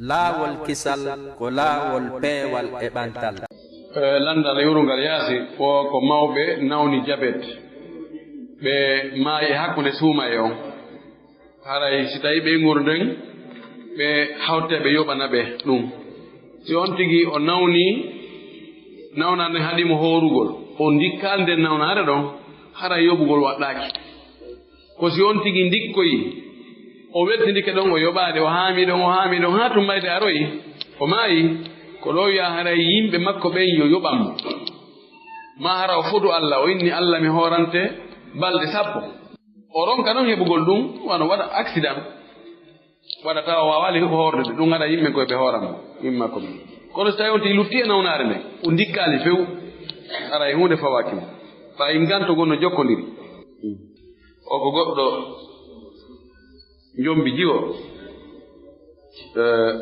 laawol kisal ko laawol peewal e ɓantal. Landal yurungal yaasi ko mawɓe nawni jabet ɓe maayi hakkunde suuma e on haray si tawi ɓe ngurden ɓe hawte ɓe yoɓana ɓe ɗum si on tigi o nawnande haɗimo horugol o dikkal nden nawnare ɗon haray yoɓugol waɗɗaki ko si on tigi dikkoyi o weltindike ɗon o yoɓaade o haami ɗon ha tummayde aroyi o maayi ko ɗo wiya haray yimɓe makko ɓen yo yoɓanmo ma hara o fotu Allah o inni Allah mi horante balɗe 10 o ronka noon heɓugol ɗum wano waɗa accident waɗa tawa o wawali heɓo horde ɗum haɗa yimɓe koye ɓe hooranmo yimɓe makko ɓen kono so tawi on tigi lutti e nawnare nde o dikkali few haray hunde fawakimo ɓa inganto gonno jokkodiri o ko goɗɗo njombi jiwo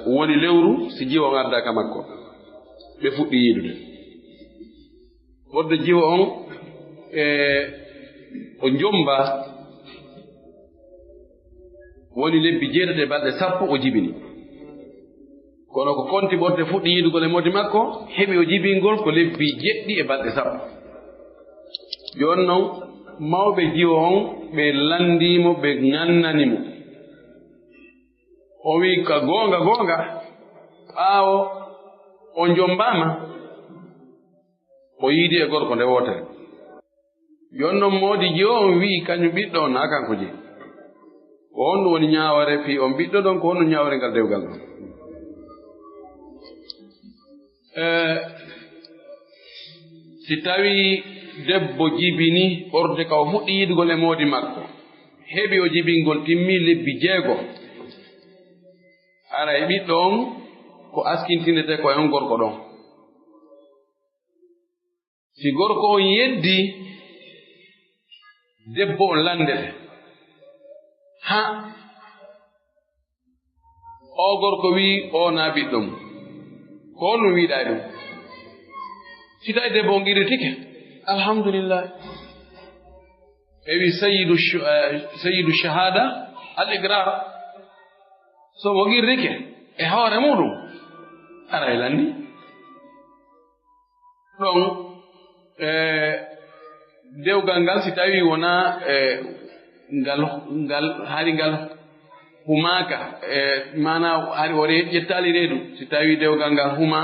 woni lewru si jiwo on addaka makko ɓe fuɗɗi yiidude wadde jiwo on o njomba woni lebbi 7 balɗe 10 o jibini kono ko konti ɓorde fuɗɗi yiidugol e modi makko heɓi o jibingol ko lebbi 7 balɗe 10 joni noon mawɓe jiwo on ɓe landimo ɓe ngannanimo o wi ka goonga ɓaawo o jombama o yiidi e gorko nde wotere joni noon moodi jiwo on wi kañum ɓiɗɗo on na kanko jeyi ko honɗum woni ñaaware fi on ɓiɗɗo ɗon ko honɗum ñaaware ngal dewgal ɗon si tawi debbo jibini ɓorde ka o fuɗɗi yiidugol e moodi makko heɓi o jibingol timmi lebbi 6 ara e ɓiɗɗo on ko askintinete ko e on gorko ɗon si gorko on yeddi debbo on landete ha o gorko wi o na ɓiɗɗo mum ko honɗum wiiɗa e ɗum si tawi debbo on qirritike alhamdulillah ɓe wi sayyidu shahada al igrar so mo qirrike e hoore muɗum ara e lanndi ɗon dewgal ngal si tawi wona ngal hari ngal humaka mana hari o ƴettali reedu si tawi dewgal ngal huma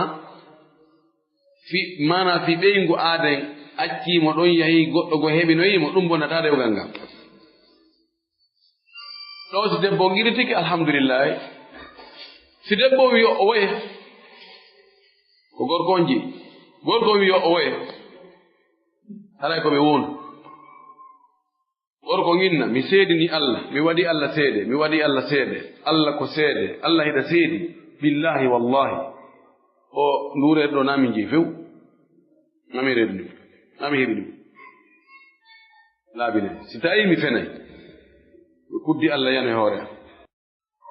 mana fi ɓeyngu aaden accimo ɗon yahi goɗɗo go heɓinoyimo ɗum bonnata dewgal ngal ɗo si debbo qirritike alhamdulillahi si debbo wi o woye ko gorko on jeyi gorko wi o woye haray ko ɓe wonu gorko ginna mi seedini Allah mi waɗi Allah seede mi waɗi Allah seede Allah ko seede Allah hiɗa seedi billahi wallahi o ndureede ɗo nami jeyi few nami reedu ndu nami heɓi ɗum laabine si tawi mi fenay kuddi Allah yana e hoore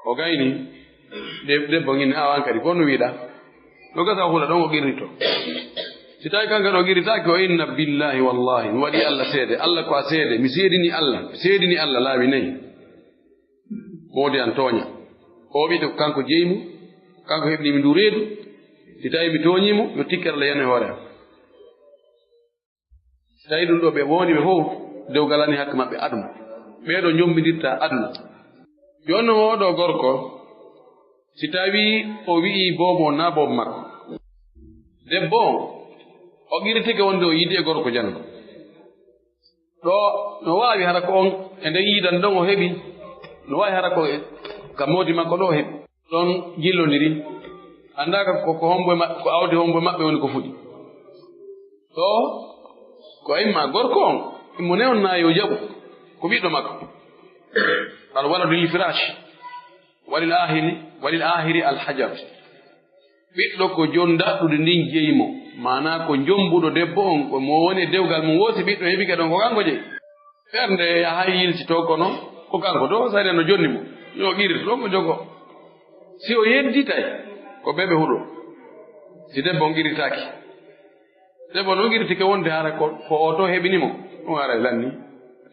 o gayni debbo ginni awan kadi ko no wiiɗa no gasa hula ɗon o qirrito si tawi kanka ɗo qirritaaki o inna billahi wallahi mi waɗi Allah seede Allah ko a seede mi seedini Allah laabi 4 moodi an tooña o wiide ko kanko jeyimo kanko heɓnimi ndu reedu si tawi mi tooñimo yo tikkere Allah yana e hoore am si tawi ɗum ɗo ɓe woni ɓe fof dewgalani hakke maɓɓe aduna ɓeeɗo jombindirta aduna joni noon oɗo gorko si tawi o wi'i boobo na boobo makko debbo o qirritike wonde o yiidi e gorko jango ɗo no waawi hara ko on e nden yiidan ɗon o heɓi no waawi hara ko ka moodi makko ɗo o heɓi ɗon jillondiri anndaaka ko homboe maɓɓe ko awdi homboe maɓɓe woni ko fuɗi ɗo ko imma gorko on immo ne on naayi o jaɓu ko ɓiɗɗo makko al waladu lil firash walil ahiri alhajar ɓiɗɗo ko jon daɗɗude ndin jeyimo mana ko jombuɗo debbo on ko mo woni dewgal mum woosi ɓiɗɗo heɓike ɗon ko kanko jeyi ɓernde yahay yilsito kono ko kanko to sari no jonni mo yo qirrito ɗon ko jogo si o yedditay ko ɓeɓe huɗo si debbo on qirritaki debbo noon qirritike wonde hara ko o to heɓinimo ɗum ara lanni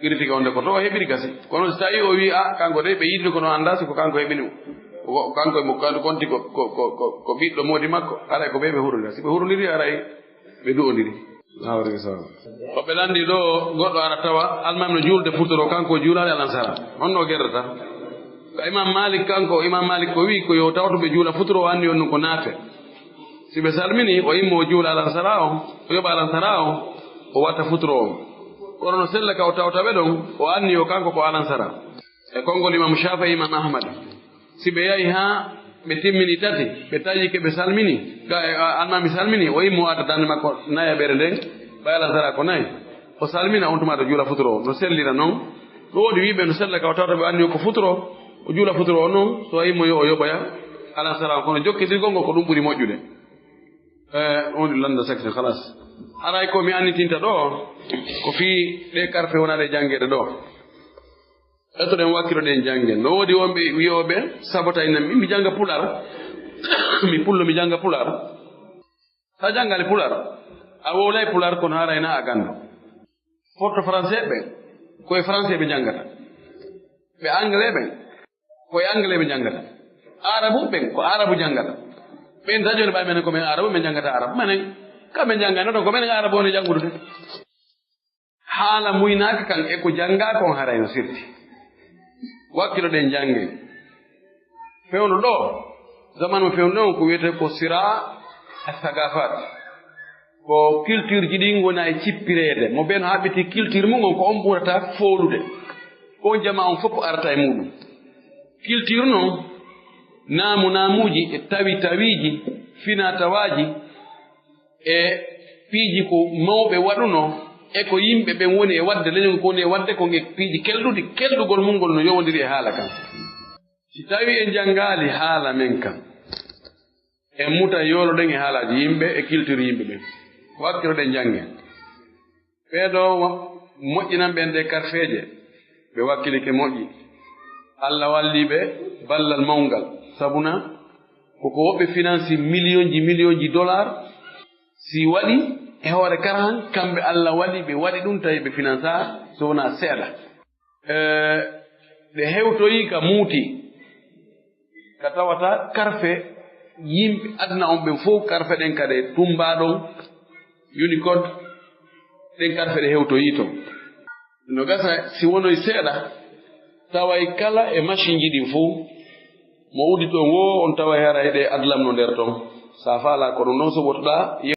qirritike wonde ko to o heɓiri gasi kono so tawi o wi a kanko de ɓe yiɗri ko no annda si ko kanko heɓinimo kanko mo kandu konti ko ɓiɗɗo modi makko aray ko ɓe hurondira si ɓe hurondiri aray ɓe du'ondiri awrege sawa koɓe landi ɗo goɗɗo ara tawa almami no julde futoro kanko juulade alansara honno guerdata ko imam malik ko wi ko yo tawto ɓe juula futoro o anni on ɗum ko naafe si ɓe salmini o yimmo o juula alansara o yoɓa alansara o watta futoro o kono no sella ka o tawtaɓe ɗon o anni o kanko ko alansara e konngol imam Shafi'i imam Ahmad si ɓe yahi ha ɓe timmini tati ɓe taƴi ke ɓe salmini almami salmini o yimmo ata dande makko nayi ɓere nden ɓay alansara ko nayi o salmina on tuma to juula futoro o no sellira noon ɗo woodi wiɓe no sella ka o tawta ɓe anni ko futoro o juula futoro o noon so yimmo yo o yoɓoya alansara kono jokkidirgol ngol ko ɗum ɓuri moƴƴude on landa section halas aray ko mi annitinta ɗo ko fii ɗe karfe wonaɗe janggueɗe ɗo etoɗen wakkilo ɗen janggen no woodi wonɓe wiyoɓe sabota innan mi janga pular mi pullo mi janga pular sa jangale pular a wowlay pular kono harayna a gando forto français ɓen koye français ɓe jangata ɓe anglais ɓen koye anglais ɓe jangata arabu ɓen ko arabu jangata ɓen tajoni ɓay menen komin arabu ɓe jangata arabu menen kamɓe jangani ɗon ko menen arabu woni jangude de haala muynaka kan e ko janga kon harayno sirti wakkilo ɗen jange fewno ɗo zaman mo fewno ɗon ko wiyete ko sira sagafat ko culture ji ɗin gona e cippirede mo ɓen haɓiti culture mum on ko on ɓurata foolude ko jama on fof arata e muɗum culture noon namuji e tawiji fina tawaji e piiji ko mawɓe waɗuno e ko yimɓe ɓen woni e wadde leñol ko woni e wadde ko nge piiji kelɗugol mum ngol no yowodiri e haala kan si tawi en janngaali haala men kan en mutan yoloɗen e haalaji yimɓe e culture yimɓe ɓen wakkilo ɗen jannge ɓeeɗo moƴƴinan ɓen ɗe karfeeje ɓe wakkilike moƴƴi Allah walliɓe ballal mawngal sabuna koko woɓɓe finance million ji dollar si waɗi e hoore karan kamɓe Allah waɗi ɓe waɗi ɗum tawi ɓe finance so wona seeɗa ɗe hewtoyi ka muuti ka tawata karfe yimɓe aduna on ɓen fof karfe ɗen kadi tumbaɗon unicode ɗen karfe ɗe hewtoyi toon no gasa si wonoy seeɗa taway kala e machine ji ɗin fof mo wudi ɗon wo on tawa hera heɗe adlamno nder toon sa faala ko ɗum noon so wotoɗa